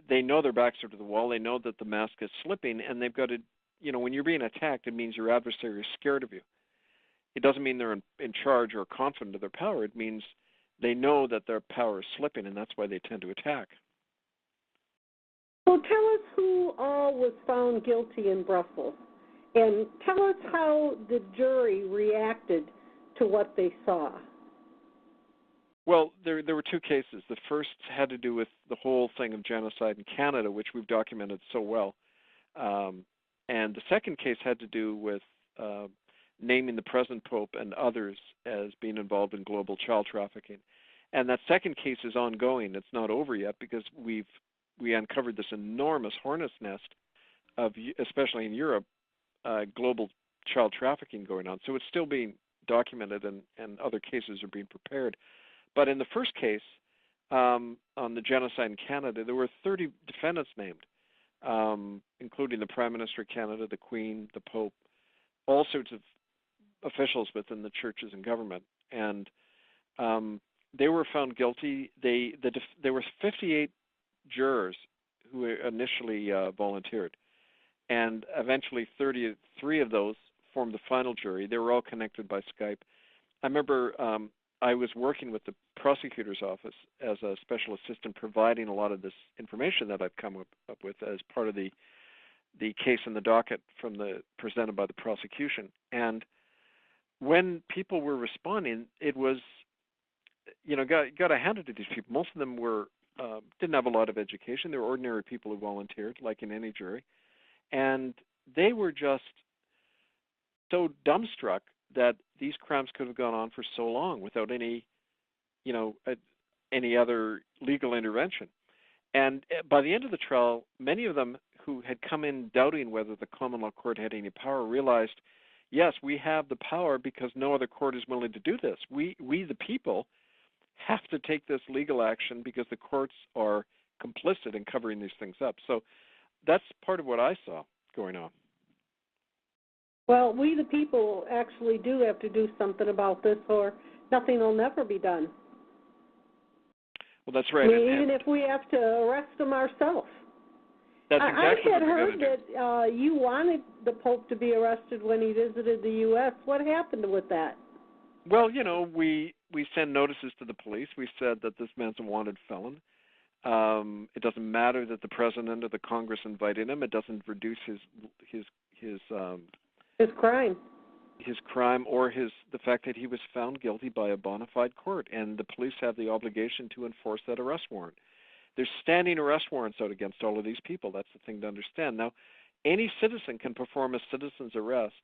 Speaker 2: they know their backs are to the wall. They know that the mask is slipping, and they've got to, when you're being attacked, it means your adversary is scared of you. It doesn't mean they're in charge or confident of their power. It means they know that their power is slipping, and that's why they tend to attack.
Speaker 1: So tell us who all was found guilty in Brussels, and tell us how the jury reacted to what they saw.
Speaker 2: Well, there were two cases. The first had to do with the whole thing of genocide in Canada, which we've documented so well. And the second case had to do with naming the present Pope and others as being involved in global child trafficking. And that second case is ongoing. It's not over yet because we uncovered this enormous hornet's nest of, especially in Europe, global child trafficking going on. So it's still being documented, and other cases are being prepared. But in the first case, on the genocide in Canada, there were 30 defendants named, including the Prime Minister of Canada, the Queen, the Pope, all sorts of officials within the churches and government. And they were found guilty. There were 58 jurors who initially volunteered. And eventually 33 of those formed the final jury. They were all connected by Skype. I remember I was working with the prosecutor's office as a special assistant, providing a lot of this information that I've come up with as part of the case in the docket presented by the prosecution. And when people were responding, it was, got to hand it to these people. Most of them didn't have a lot of education. They were ordinary people who volunteered, like in any jury. And they were just so dumbstruck that these crimes could have gone on for so long without any other legal intervention. And by the end of the trial, many of them who had come in doubting whether the common law court had any power realized, yes, we have the power because no other court is willing to do this. We the people, have to take this legal action because the courts are complicit in covering these things up. So that's part of what I saw going on.
Speaker 1: Well, we the people actually do have to do something about this, or nothing will never be done.
Speaker 2: Well, that's right.
Speaker 1: Even if we have to arrest them ourselves.
Speaker 2: That's exactly
Speaker 1: I had
Speaker 2: what we're
Speaker 1: heard
Speaker 2: going to do.
Speaker 1: that you wanted the Pope to be arrested when he visited the U.S. What happened with that?
Speaker 2: Well, we send notices to the police. We said that this man's a wanted felon. It doesn't matter that the president or the Congress invited him. It doesn't reduce his
Speaker 1: crime.
Speaker 2: His crime or the fact that he was found guilty by a bona fide court, and the police have the obligation to enforce that arrest warrant. There's standing arrest warrants out against all of these people. That's the thing to understand. Now, any citizen can perform a citizen's arrest,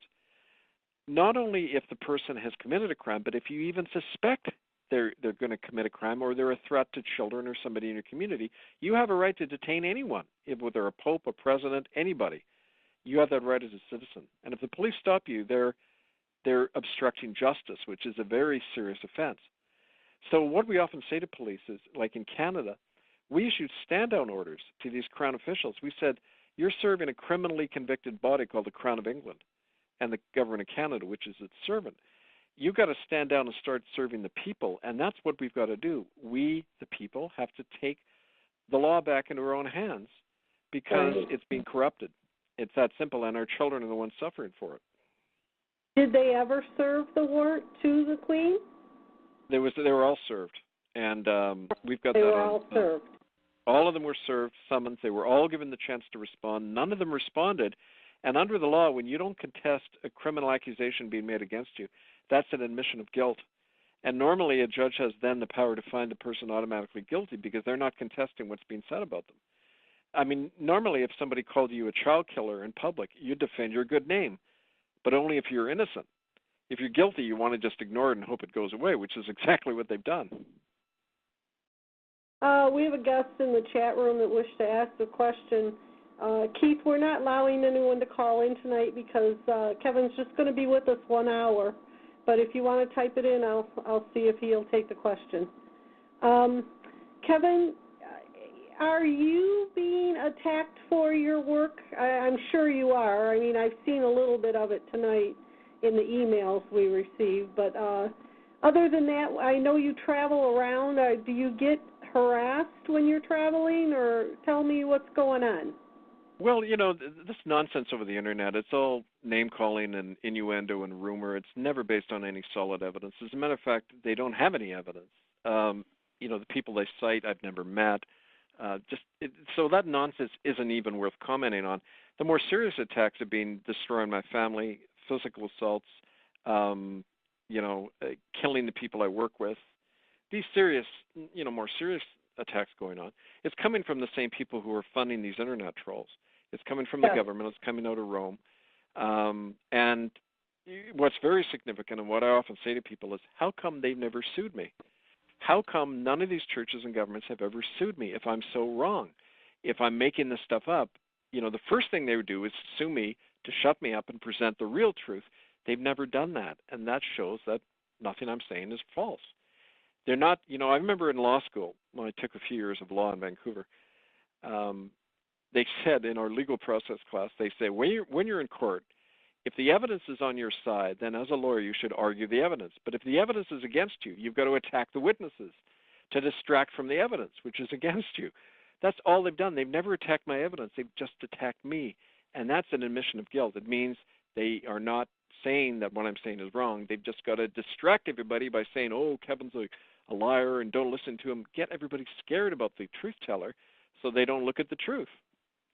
Speaker 2: not only if the person has committed a crime, but if you even suspect they're going to commit a crime or they're a threat to children or somebody in your community. You have a right to detain anyone, whether a pope, a president, anybody. You have that right as a citizen. And if the police stop you, they're obstructing justice, which is a very serious offense. So what we often say to police is, like in Canada, we issued stand-down orders to these Crown officials. We said, you're serving a criminally convicted body called the Crown of England and the Government of Canada, which is its servant. You've got to stand down and start serving the people, and that's what we've got to do. We, the people, have to take the law back into our own hands because it's being corrupted. It's that simple, and our children are the ones suffering for it.
Speaker 1: Did they ever serve the warrant to the Queen?
Speaker 2: They were all served, and we've got
Speaker 1: they
Speaker 2: that
Speaker 1: were
Speaker 2: on.
Speaker 1: All served.
Speaker 2: All of them were served, summons. They were all given the chance to respond. None of them responded. And under the law, when you don't contest a criminal accusation being made against you, that's an admission of guilt. And normally a judge has then the power to find the person automatically guilty because they're not contesting what's being said about them. I mean, normally if somebody called you a child killer in public, you defend your good name, but only if you're innocent. If you're guilty, you want to just ignore it and hope it goes away, which is exactly what they've done.
Speaker 1: We have a guest in the chat room that wished to ask a question. Keith, we're not allowing anyone to call in tonight because Kevin's just going to be with us 1 hour. But if you want to type it in, I'll see if he'll take the question. Kevin, are you being attacked for your work? I'm sure you are. I mean, I've seen a little bit of it tonight in the emails we received. But other than that, I know you travel around. Do you get harassed when you're traveling, or tell me what's going on?
Speaker 2: Well, this nonsense over the internet, it's all name-calling and innuendo and rumor. It's never based on any solid evidence. As a matter of fact, they don't have any evidence. The people they cite, I've never met. So that nonsense isn't even worth commenting on. The more serious attacks have been destroying my family, physical assaults, killing the people I work with. These serious, more serious attacks going on. It's coming from the same people who are funding these internet trolls. It's coming from the government. It's coming out of Rome. And what's very significant, and what I often say to people, is how come they've never sued me? How come none of these churches and governments have ever sued me if I'm so wrong? If I'm making this stuff up, the first thing they would do is sue me to shut me up and present the real truth. They've never done that, and that shows that nothing I'm saying is false. They're not, I remember in law school, when I took a few years of law in Vancouver, they said in our legal process class, they say, when you're in court, if the evidence is on your side, then as a lawyer you should argue the evidence. But if the evidence is against you, you've got to attack the witnesses to distract from the evidence, which is against you. That's all they've done. They've never attacked my evidence. They've just attacked me. And that's an admission of guilt. It means they are not saying that what I'm saying is wrong. They've just got to distract everybody by saying, oh, Kevin's a liar and don't listen to him. Get everybody scared about the truth teller so they don't look at the truth.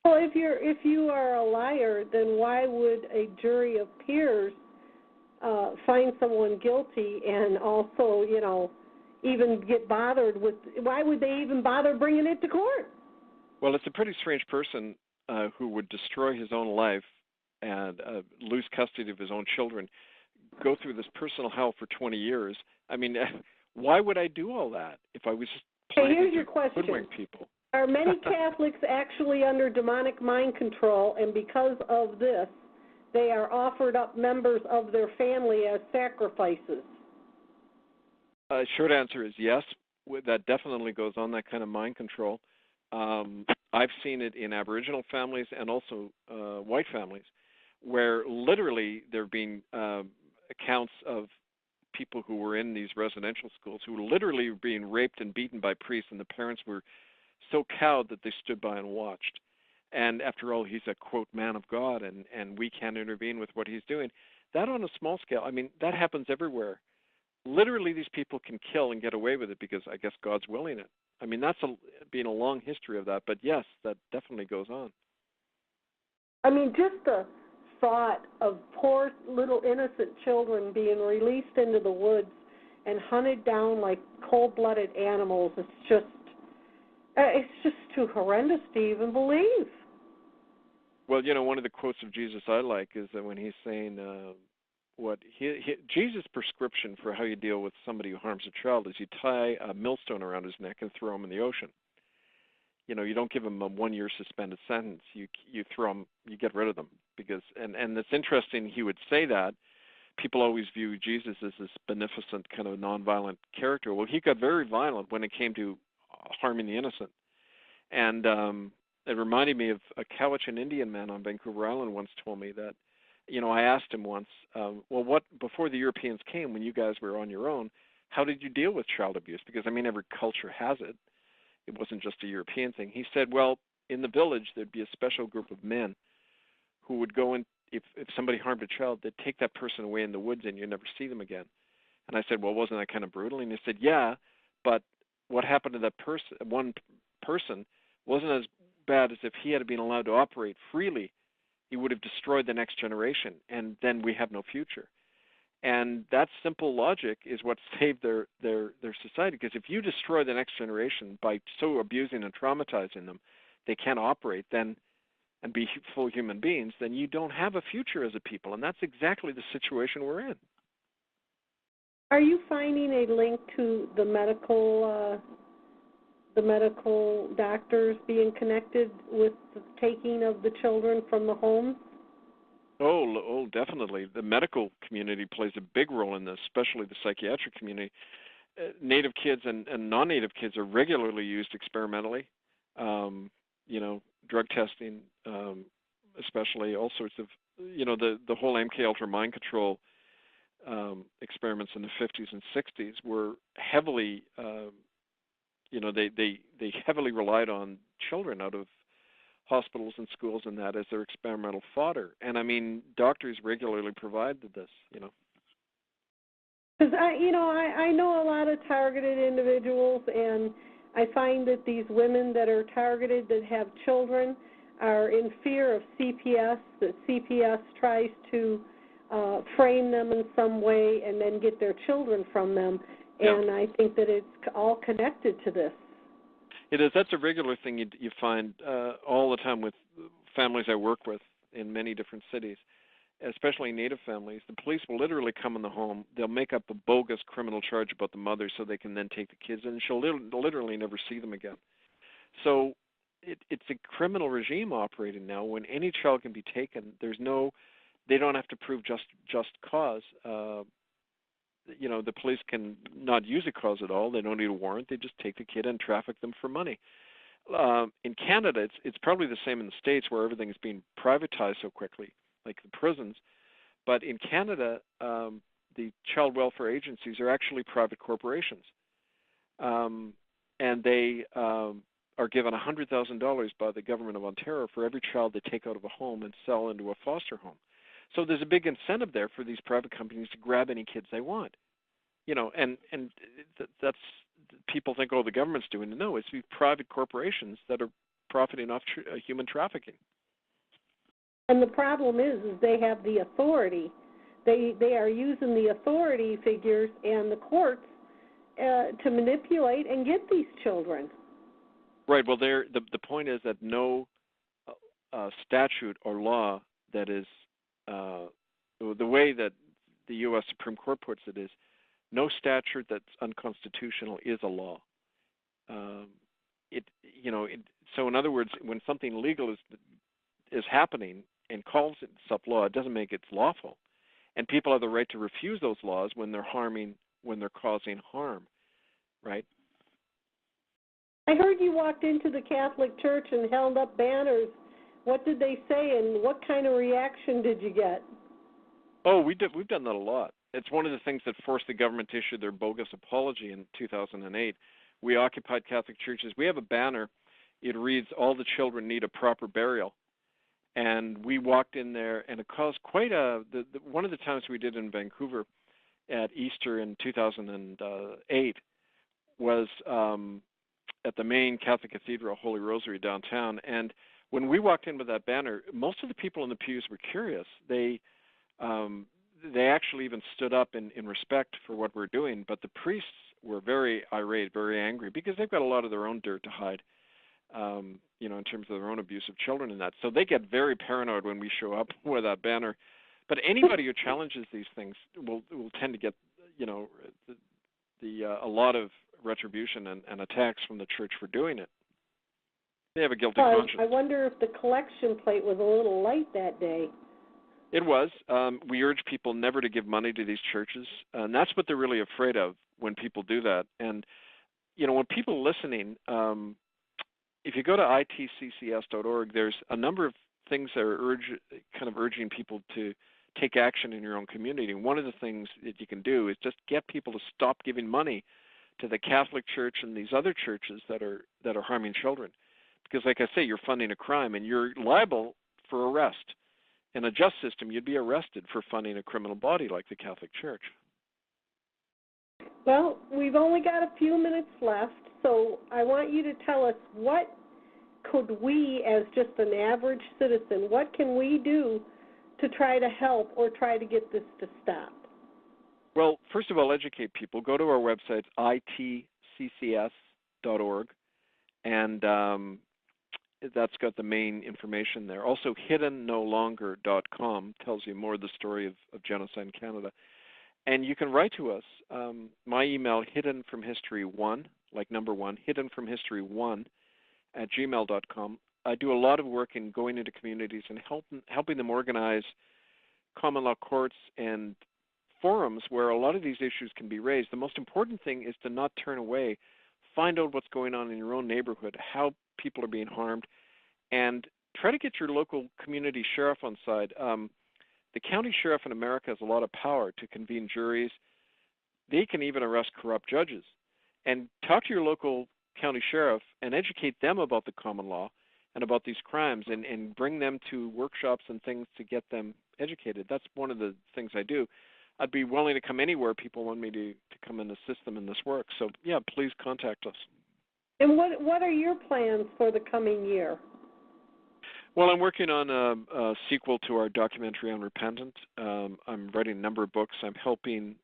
Speaker 1: Well, if you are a liar, then why would a jury of peers find someone guilty and also, even get bothered with? Why would they even bother bringing it to court?
Speaker 2: Well, it's a pretty strange person who would destroy his own life and lose custody of his own children, go through this personal hell for 20 years. I mean, why would I do all that if I was just planning to hoodwink people?
Speaker 1: Are many Catholics actually under demonic mind control, and because of this, they are offered up members of their family as sacrifices?
Speaker 2: Short answer is yes. That definitely goes on, that kind of mind control. I've seen it in Aboriginal families and also white families, where literally there have been accounts of people who were in these residential schools who were literally being raped and beaten by priests, and the parents were so cowed that they stood by and watched. And after all, he's a, quote, man of God, and we can't intervene with what he's doing. That on a small scale, I mean, that happens everywhere. Literally, these people can kill and get away with it because I guess God's willing it. I mean, that's been a long history of that, but yes, that definitely goes on.
Speaker 1: I mean, just the thought of poor little innocent children being released into the woods and hunted down like cold-blooded animals, it's just too horrendous to even believe.
Speaker 2: Well, one of the quotes of Jesus I like is that when he's saying Jesus' prescription for how you deal with somebody who harms a child is you tie a millstone around his neck and throw him in the ocean. You don't give him a 1-year suspended sentence. You throw him, you get rid of them. And it's interesting he would say that. People always view Jesus as this beneficent kind of nonviolent character. Well, he got very violent when it came to harming the innocent. And it reminded me of a Cowichan Indian man on Vancouver Island once told me that, I asked him once, before the Europeans came, when you guys were on your own, how did you deal with child abuse? Because, I mean, every culture has it. It wasn't just a European thing. He said, well, in the village, there'd be a special group of men who would go in, if somebody harmed a child, they'd take that person away in the woods and you'd never see them again. And I said, well, wasn't that kind of brutal? And he said, yeah, but what happened to that one person wasn't as bad as if he had been allowed to operate freely. He would have destroyed the next generation, and then we have no future. And that simple logic is what saved their society, because if you destroy the next generation by so abusing and traumatizing them, they can't operate then and be full human beings, then you don't have a future as a people, and that's exactly the situation we're in.
Speaker 1: Are you finding a link to the medical doctors being connected with the taking of the children from the homes?
Speaker 2: Oh, definitely. The medical community plays a big role in this, especially the psychiatric community. Native kids and non-native kids are regularly used experimentally. Drug testing, especially, all sorts of, the whole MK Ultra mind control experiments in the 50s and 60s were heavily they heavily relied on children out of hospitals and schools and that as their experimental fodder. And I mean, doctors regularly provided this.
Speaker 1: Because I know a lot of targeted individuals, and I find that these women that are targeted that have children are in fear of CPS, that CPS tries to frame them in some way and then get their children from them. And I think that it's all connected to this.
Speaker 2: It is. That's a regular thing you find all the time with families I work with in many different cities, especially Native families. The police will literally come in the home. They'll make up a bogus criminal charge about the mother so they can then take the kids, and she'll literally never see them again. So it's a criminal regime operating now. When any child can be taken, they don't have to prove just cause. The police can not use a cause at all. They don't need a warrant. They just take the kid and traffic them for money. In Canada, it's probably the same in the States, where everything is being privatized so quickly, like the prisons. But in Canada, the child welfare agencies are actually private corporations. And they are given $100,000 by the government of Ontario for every child they take out of a home and sell into a foster home. So there's a big incentive there for these private companies to grab any kids they want. And that's, people think, oh, the government's doing it. No, it's these private corporations that are profiting off human trafficking.
Speaker 1: And the problem is they have the authority. They are using the authority figures and the courts to manipulate and get these children. Right.
Speaker 2: Well, the point is that no statute or law that is the way that the U.S. Supreme Court puts it is, no statute that's unconstitutional is a law. So in other words, when something illegal is happening and calls itself law, it doesn't make it lawful. And people have the right to refuse those laws when they're causing harm, right?
Speaker 1: I heard you walked into the Catholic Church and held up banners. What did they say, and what kind of reaction did you get?
Speaker 2: Oh, we've done that a lot. It's one of the things that forced the government to issue their bogus apology in 2008. We occupied Catholic churches. We have a banner. It reads, "All the children need a proper burial." And we walked in there, and it caused quite one of the times we did in Vancouver at Easter in 2008 was at the main Catholic Cathedral, Holy Rosary downtown. And when we walked in with that banner, most of the people in the pews were curious. They actually even stood up in respect for what we're doing, but the priests were very irate, very angry, because they've got a lot of their own dirt to hide, in terms of their own abuse of children and that. So they get very paranoid when we show up with that banner. But anybody who challenges these things will tend to get, a lot of retribution and attacks from the church for doing it. They have a guilty conscience.
Speaker 1: I wonder if the collection plate was a little light that day.
Speaker 2: It was. We urge people never to give money to these churches, and that's what they're really afraid of when people do that. And, when people are listening, if you go to itccs.org, there's a number of things that are urging people to take action in your own community. And one of the things that you can do is just get people to stop giving money to the Catholic Church and these other churches that are harming children. Because, like I say, you're funding a crime, and you're liable for arrest. In a just system, you'd be arrested for funding a criminal body like the Catholic Church.
Speaker 1: Well, we've only got a few minutes left, so I want you to tell us, what could we, as just an average citizen, what can we do to try to help or try to get this to stop?
Speaker 2: Well, first of all, educate people. Go to our website, itccs.org, and that's got the main information there. Also, hiddennolonger.com tells you more of the story of genocide in Canada. And you can write to us. My email, hiddenfromhistory1, like number one, hiddenfromhistory1@gmail.com. I do a lot of work in going into communities and helping them organize common law courts and forums where a lot of these issues can be raised. The most important thing is to not turn away. Find out what's going on in your own neighborhood, how people are being harmed, and try to get your local community sheriff on side. The county sheriff in America has a lot of power to convene juries. They can even arrest corrupt judges. And talk to your local county sheriff and educate them about the common law and about these crimes, and bring them to workshops and things to get them educated. That's one of the things I do. I'd be willing to come anywhere people want me to come and assist them in this work. So, yeah, please contact us.
Speaker 1: And what are your plans for the coming year?
Speaker 2: Well, I'm working on a sequel to our documentary on Repentant. I'm writing a number of books. I'm helping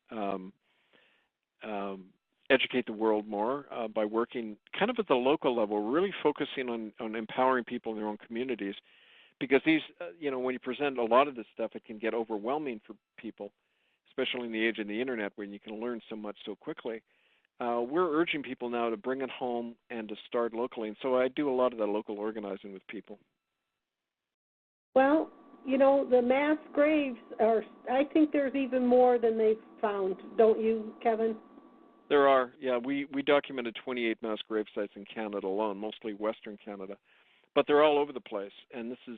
Speaker 2: educate the world more by working kind of at the local level, really focusing on empowering people in their own communities. Because these, when you present a lot of this stuff, it can get overwhelming for people, especially in the age of the internet where you can learn so much so quickly. We're urging people now to bring it home and to start locally. And so I do a lot of that local organizing with people.
Speaker 1: Well, the mass graves I think there's even more than they've found, don't you, Kevin?
Speaker 2: There are, yeah. We documented 28 mass grave sites in Canada alone, mostly Western Canada. But they're all over the place, and this is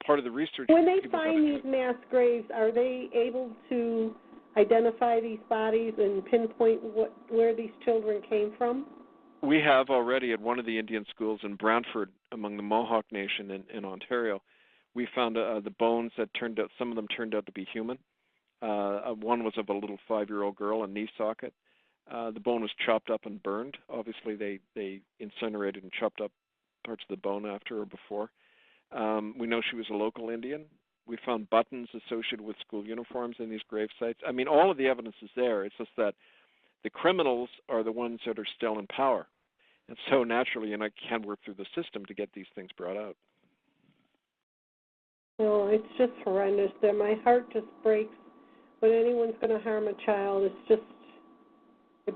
Speaker 2: part of the research.
Speaker 1: When they find these mass graves, are they able to identify these bodies and pinpoint where these children came from?
Speaker 2: We have already at one of the Indian schools in Brantford, among the Mohawk Nation in Ontario. We found the bones that some of them turned out to be human. One was of a little 5-year-old girl, a knee socket. The bone was chopped up and burned. Obviously, they incinerated and chopped up parts of the bone after or before. We know she was a local Indian. We found buttons associated with school uniforms in these grave sites. I mean, all of the evidence is there. It's just that the criminals are the ones that are still in power. And so naturally, you can't work through the system to get these things brought out.
Speaker 1: Oh, it's just horrendous. My heart just breaks when anyone's going to harm a child. It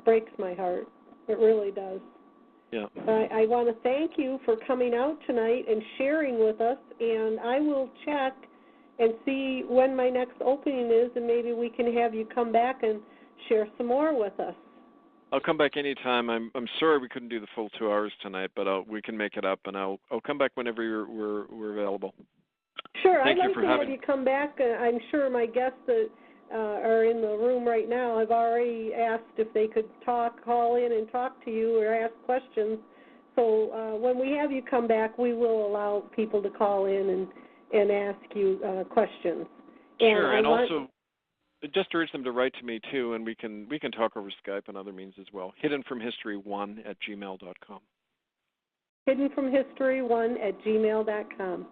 Speaker 1: breaks my heart. It really does.
Speaker 2: Yeah.
Speaker 1: I want to thank you for coming out tonight and sharing with us, and I will check and see when my next opening is, and maybe we can have you come back and share some more with us.
Speaker 2: I'll come back anytime. I'm sorry we couldn't do the full 2 hours tonight, but we can make it up, and I'll come back whenever we're available.
Speaker 1: Sure,
Speaker 2: Thank
Speaker 1: I'd
Speaker 2: you
Speaker 1: like
Speaker 2: for
Speaker 1: to
Speaker 2: having
Speaker 1: have you come back. I'm sure my guests that are in the room right now have already asked if they could call in and talk to you or ask questions. So when we have you come back, we will allow people to call in and ask you questions.
Speaker 2: Sure, and also just urge them to write to me too, and we can talk over Skype and other means as well. hiddenfromhistory1@gmail.com.
Speaker 1: hiddenfromhistory1@gmail.com.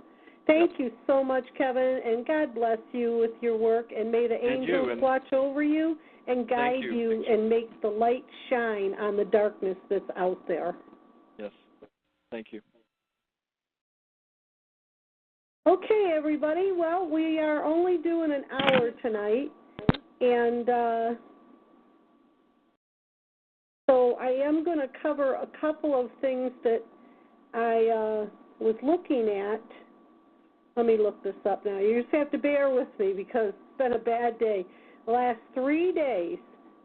Speaker 1: Thank you so much, Kevin, and God bless you with your work, and may the angels watch over you and guide you and make the light shine on the darkness that's out there.
Speaker 2: Yes. Thank you.
Speaker 1: Okay, everybody. Well, we are only doing an hour tonight, and so I am going to cover a couple of things that I was looking at. Let me look this up now. You just have to bear with me because it's been a bad day. The last 3 days,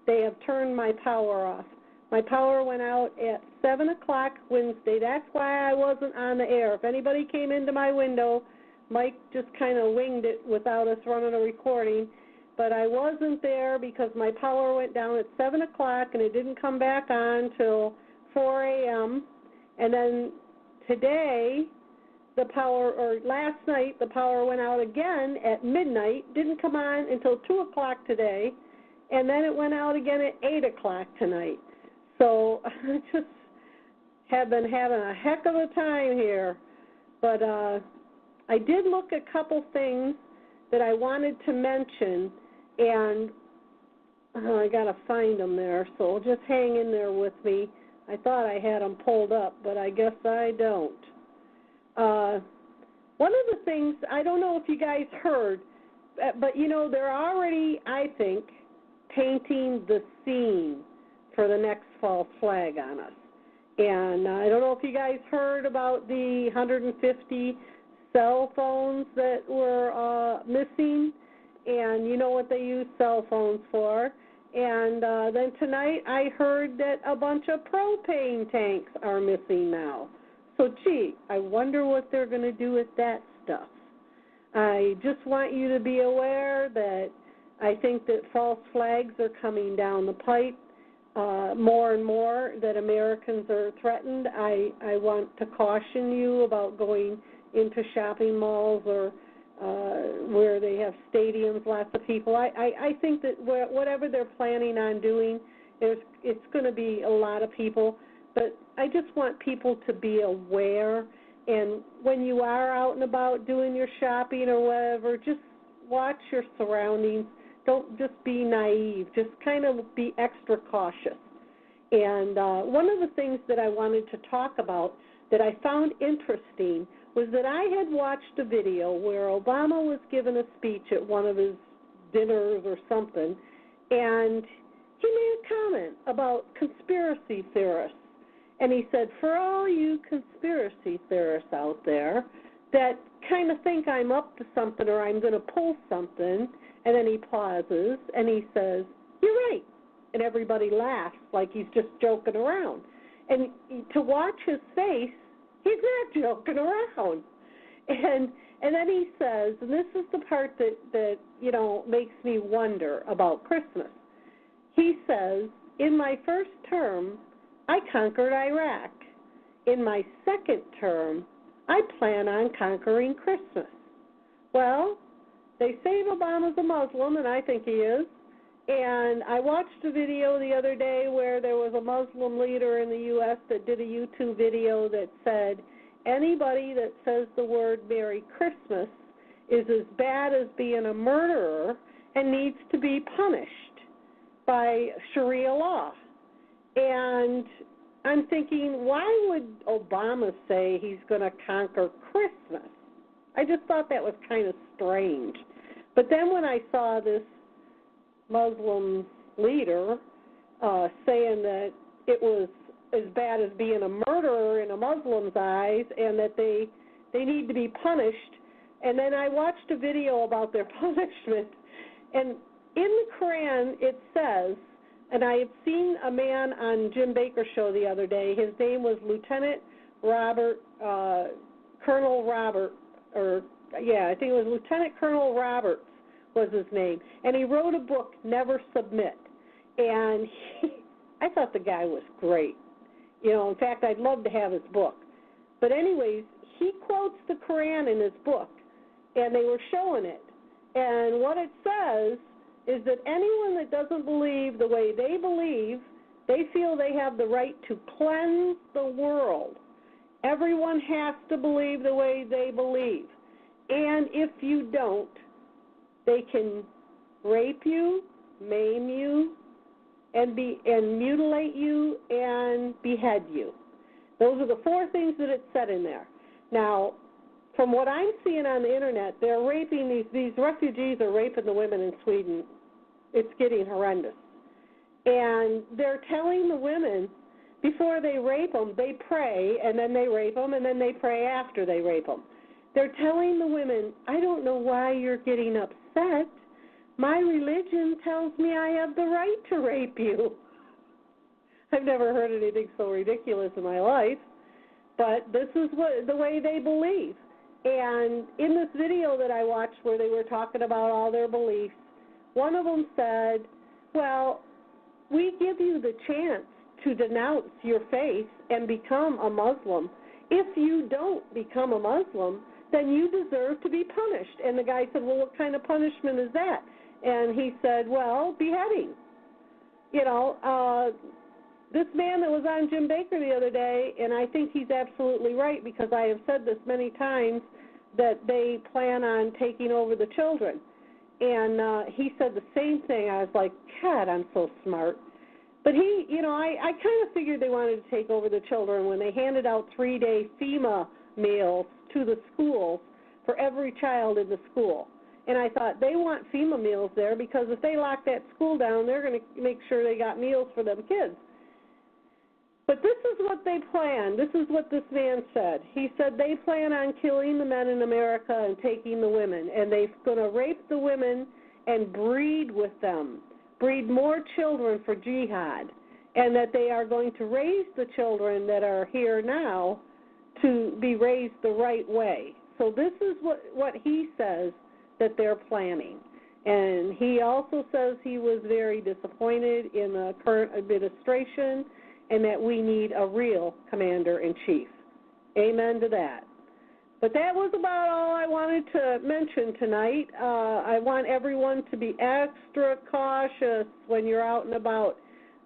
Speaker 1: they have turned my power off. My power went out at 7 o'clock Wednesday. That's why I wasn't on the air. If anybody came into my window, Mike just kind of winged it without us running a recording. But I wasn't there because my power went down at 7 o'clock, and it didn't come back on until 4 a.m. And then today, last night, the power went out again at midnight, didn't come on until 2 o'clock today, and then it went out again at 8 o'clock tonight. So I just have been having a heck of a time here. But I did look at a couple things that I wanted to mention, and I got to find them there, so just hang in there with me. I thought I had them pulled up, but I guess I don't. One of the things, I don't know if you guys heard, but they're already, I think, painting the scene for the next false flag on us. And I don't know if you guys heard about the 150 cell phones that were missing, and you know what they use cell phones for. And then tonight I heard that a bunch of propane tanks are missing now. So, gee, I wonder what they're going to do with that stuff. I just want you to be aware that I think that false flags are coming down the pipe. more and more that Americans are threatened. I want to caution you about going into shopping malls or where they have stadiums, lots of people. I think that whatever they're planning on doing, it's going to be a lot of people. But I just want people to be aware. And when you are out and about doing your shopping or whatever, just watch your surroundings. Don't just be naive. Just kind of be extra cautious. And one of the things that I wanted to talk about that I found interesting was that I had watched a video where Obama was giving a speech at one of his dinners or something, and he made a comment about conspiracy theorists. And he said, for all you conspiracy theorists out there that kind of think I'm up to something or I'm going to pull something, and then he pauses and he says, you're right. And everybody laughs like he's just joking around. And to watch his face, he's not joking around. And then he says, and this is the part that makes me wonder about Christmas. He says, in my first term, I conquered Iraq. In my second term, I plan on conquering Christmas. Well, they say Obama's a Muslim, and I think he is. And I watched a video the other day where there was a Muslim leader in the U.S. that did a YouTube video that said, anybody that says the word Merry Christmas is as bad as being a murderer and needs to be punished by Sharia law. And I'm thinking, why would Obama say he's going to conquer Christmas? I just thought that was kind of strange. But then when I saw this Muslim leader saying that it was as bad as being a murderer in a Muslim's eyes and that they need to be punished, and then I watched a video about their punishment, and in the Quran it says, and I had seen a man on Jim Baker's show the other day, his name was Colonel Robert, I think it was Lieutenant Colonel Roberts was his name, and he wrote a book, Never Submit, and I thought the guy was great. In fact, I'd love to have his book. But anyways, he quotes the Quran in his book, and they were showing it. And what it says is that anyone that doesn't believe the way they believe, they feel they have the right to cleanse the world. Everyone has to believe the way they believe. And if you don't, they can rape you, maim you, and mutilate you and behead you. Those are the four things that it said in there. Now, from what I'm seeing on the internet, they're raping these refugees are raping the women in Sweden. It's getting horrendous. And they're telling the women before they rape them, they pray, and then they rape them, and then they pray after they rape them. They're telling the women, I don't know why you're getting upset. My religion tells me I have the right to rape you. I've never heard anything so ridiculous in my life, but this is the way they believe. And in this video that I watched where they were talking about all their beliefs, one of them said, well, we give you the chance to denounce your faith and become a Muslim. If you don't become a Muslim, then you deserve to be punished. And the guy said, well, what kind of punishment is that? And he said, well, beheading. This man that was on Jim Baker the other day, and I think he's absolutely right because I have said this many times, that they plan on taking over the children. And he said the same thing. I was like, God, I'm so smart. But I kind of figured they wanted to take over the children when they handed out 3-day FEMA meals to the schools for every child in the school. And I thought they want FEMA meals there because if they lock that school down, they're going to make sure they got meals for them kids. But this is what they plan. This is what this man said. He said they plan on killing the men in America and taking the women, and they're going to rape the women and breed with them, breed more children for jihad, and that they are going to raise the children that are here now to be raised the right way. So this is what he says that they're planning. And he also says he was very disappointed in the current administration and that we need a real commander-in-chief. Amen to that. But that was about all I wanted to mention tonight. I want everyone to be extra cautious when you're out and about.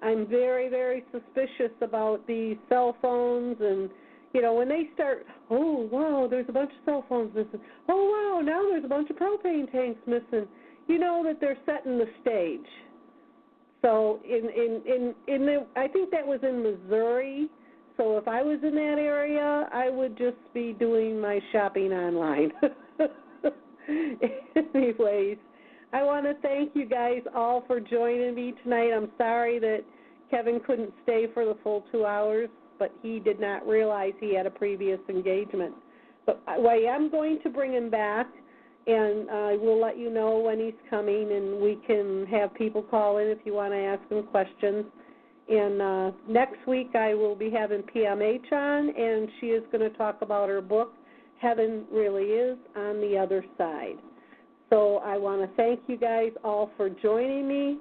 Speaker 1: I'm very, very suspicious about these cell phones and, you know, when they start, oh, wow, there's a bunch of cell phones missing. Oh, wow, now there's a bunch of propane tanks missing. You know that they're setting the stage. So I think that was in Missouri. So if I was in that area, I would just be doing my shopping online. Anyways, I want to thank you guys all for joining me tonight. I'm sorry that Kevin couldn't stay for the full 2 hours, but he did not realize he had a previous engagement. But I am going to bring him back, and I will let you know when he's coming, and we can have people call in if you want to ask him questions. And next week I will be having PMH on, and she is going to talk about her book, Heaven Really Is on the Other Side. So I want to thank you guys all for joining me.